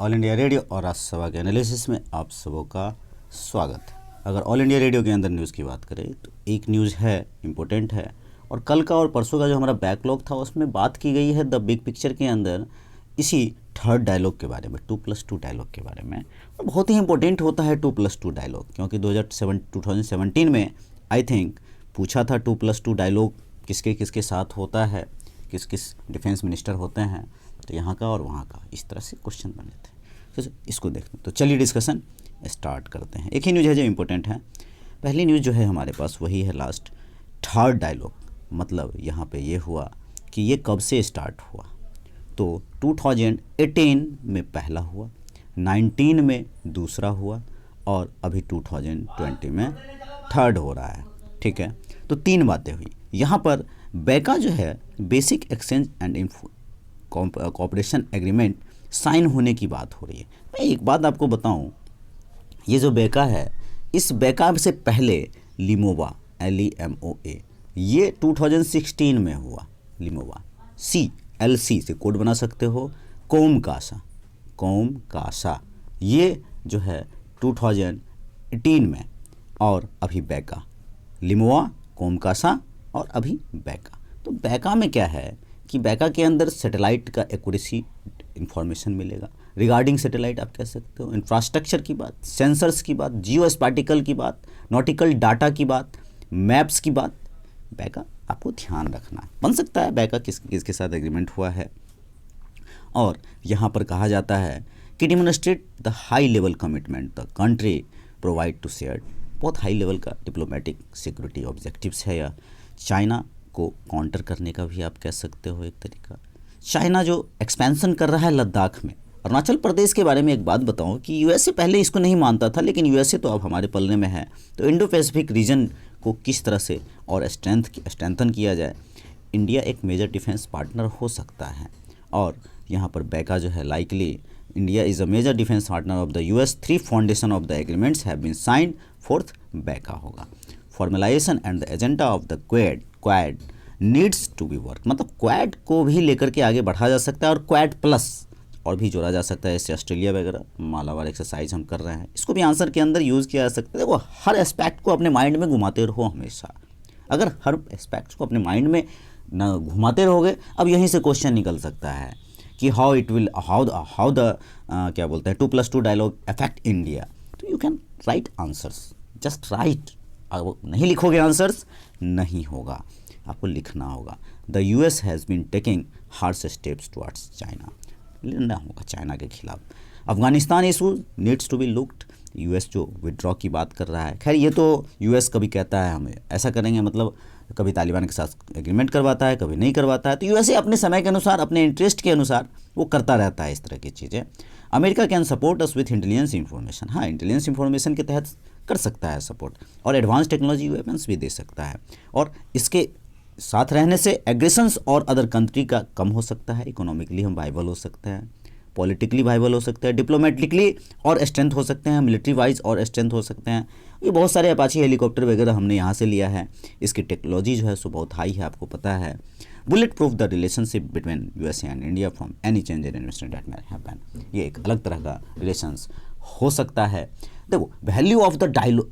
All India radio और राज्यसभा के analysis में आप सबों का स्वागत है। अगर ऑल इंडिया रेडियो के अंदर न्यूज़ की बात करें तो एक न्यूज़ है, इम्पोर्टेंट है, और कल का और परसों का जो हमारा बैकलॉग था उसमें बात की गई है द बिग पिक्चर के अंदर इसी थर्ड डायलॉग के बारे में, 2+2 डायलॉग के बारे में। और बहुत ही इंपॉर्टेंट होता है 2+2 डायलॉग, क्योंकि 2017 में आई थिंक पूछा था 2+2 डायलॉग किसके किसके साथ होता है, किस किस डिफेंस मिनिस्टर होते हैं, तो यहाँ का और वहाँ का इस तरह से क्वेश्चन बने थे। तो इसको देखते हैं, तो चलिए डिस्कशन स्टार्ट करते हैं। एक ही न्यूज़ है जो इम्पोर्टेंट है। पहली न्यूज़ जो है हमारे पास वही है लास्ट थर्ड डायलॉग, मतलब यहाँ पे ये हुआ कि ये कब से स्टार्ट हुआ। तो 2018 में पहला हुआ, 19 में दूसरा हुआ और अभी 2020 में थर्ड हो रहा है। ठीक है, तो तीन बातें हुई यहाँ पर। बैका जो है basic exchange and cooperation agreement sign होने की बात हो रही है। मैं एक बात आपको बताऊं, ये जो बैका है, इस बैका से पहले लिमोवा LEMOA ये 2016 में हुआ। लिमोवा CLC से कोड बना सकते हो, कोम कासा ये जो है 2018 में, और अभी बैका, लिमोवा, कोम कासा और अभी बैका। तो बैका में क्या है कि बैका के अंदर सैटेलाइट का एक्यूरेसी इंफॉर्मेशन मिलेगा। रिगार्डिंग सैटेलाइट आप कह सकते हो, इंफ्रास्ट्रक्चर की बात, सेंसर्स की बात, जियो स्पैटिकल की बात, नॉटिकल डाटा की बात, मैप्स की बात। बैका आपको ध्यान रखना है, बन सकता है बैका किसके साथ एग्रीमेंट हुआ है। और यहाँ पर कहा जाता है कि demonstrate the high level commitment the country provide to share. बहुत हाई लेवल का डिप्लोमेटिक सिक्योरिटी ऑब्जेक्टिव्स है, या चाइना को काउंटर करने का भी आप कह सकते हो एक तरीका। चाइना जो एक्सपेंशन कर रहा है लद्दाख में, अरुणाचल प्रदेश के बारे में एक बात बताऊं कि यूएसए पहले इसको नहीं मानता था, लेकिन यूएसए तो अब हमारे पलने में है। तो इंडो पैसिफिक रीजन को किस तरह से और स्ट्रेंथन किया जाए, इंडिया एक मेजर डिफेंस पार्टनर हो सकता है। और यहाँ पर बैका जो है likely India is a major defence partner of the US। 3 foundation of the agreements have been signed, 4th BECA होगा। Formalisation and the agenda of the Quad needs to be work, मतलब Quad को भी लेकर के आगे बढ़ा जा सकता है और क्वाड प्लस और भी जोड़ा जा सकता है। जैसे ऑस्ट्रेलिया वगैरह मालाबार एक्सरसाइज हम कर रहे हैं, इसको भी आंसर के अंदर यूज़ किया जा सकता है। देखो, हर एस्पेक्ट को अपने माइंड में घुमाते रहो हमेशा। अगर हर एस्पेक्ट को अपने माइंड में न घुमाते रहोगे, अब यहीं से क्वेश्चन निकल सकता है कि हाउ द क्या बोलते हैं 2+2 डायलॉग अफेक्ट इंडिया। तो you can write answers, just write. अब नहीं लिखोगे आंसर्स नहीं होगा, आपको लिखना होगा। The US has been taking harsh steps towards China, लेना होगा चाइना के खिलाफ। Afghanistan issue needs to be looked, US जो विड्रॉ की बात कर रहा है। खैर ये तो US कभी कहता है हमें ऐसा करेंगे, मतलब कभी तालिबान के साथ एग्रीमेंट करवाता है, कभी नहीं करवाता है। तो USA अपने समय के अनुसार, अपने इंटरेस्ट के अनुसार वो करता रहता है इस तरह की चीज़ें। America can support us with intelligence information, हाँ इंटेलिजेंस इंफॉर्मेशन के तहत कर सकता है सपोर्ट, और एडवांस टेक्नोलॉजी वेपन्स भी दे सकता है। और इसके साथ रहने से एग्रेशंस और अदर कंट्री का कम हो सकता है। इकोनॉमिकली हम वाइबल हो सकते हैं, पॉलिटिकली वाइबल हो सकते हैं, डिप्लोमेटिकली और स्ट्रेंथ हो सकते हैं, मिलिट्री वाइज और स्ट्रेंथ हो सकते हैं। ये बहुत सारे अपाची हेलीकॉप्टर वगैरह हमने यहाँ से लिया है। इसकी टेक्नोलॉजी जो है सो बहुत हाई है, आपको पता है। Bullet proof the relationship between USA and India from any change in investment that may happen. ये एक अलग तरह का रिलेशंस हो सकता है। देखो, वैल्यू ऑफ द डायलॉग,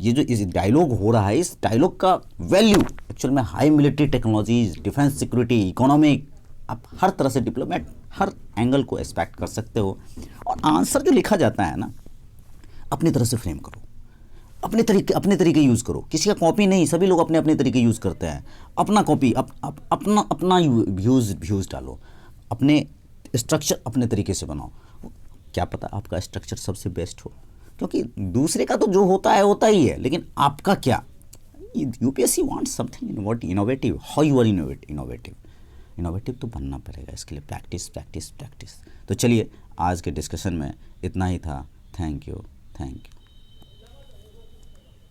ये जो इस डायलॉग हो रहा है, इस डायलॉग का वैल्यू एक्चुअल में high military technologies, defence security, economic, आप हर तरह से डिप्लोमेट हर एंगल को एक्सपेक्ट कर सकते हो। और आंसर जो लिखा जाता है ना, अपनी तरह से फ्रेम करो, अपने तरीके यूज़ करो। किसी का कॉपी नहीं, सभी लोग अपने अपने तरीके यूज़ करते हैं। अपना कॉपी अपना व्यूज़ डालो, अपने स्ट्रक्चर अपने तरीके से बनाओ। क्या पता आपका स्ट्रक्चर सबसे बेस्ट हो, क्योंकि दूसरे का तो जो होता ही है, लेकिन आपका क्या। UPSC wants something innovative. How you are innovative तो बनना पड़ेगा, इसके लिए प्रैक्टिस। तो चलिए आज के डिस्कशन में इतना ही था। Thank you.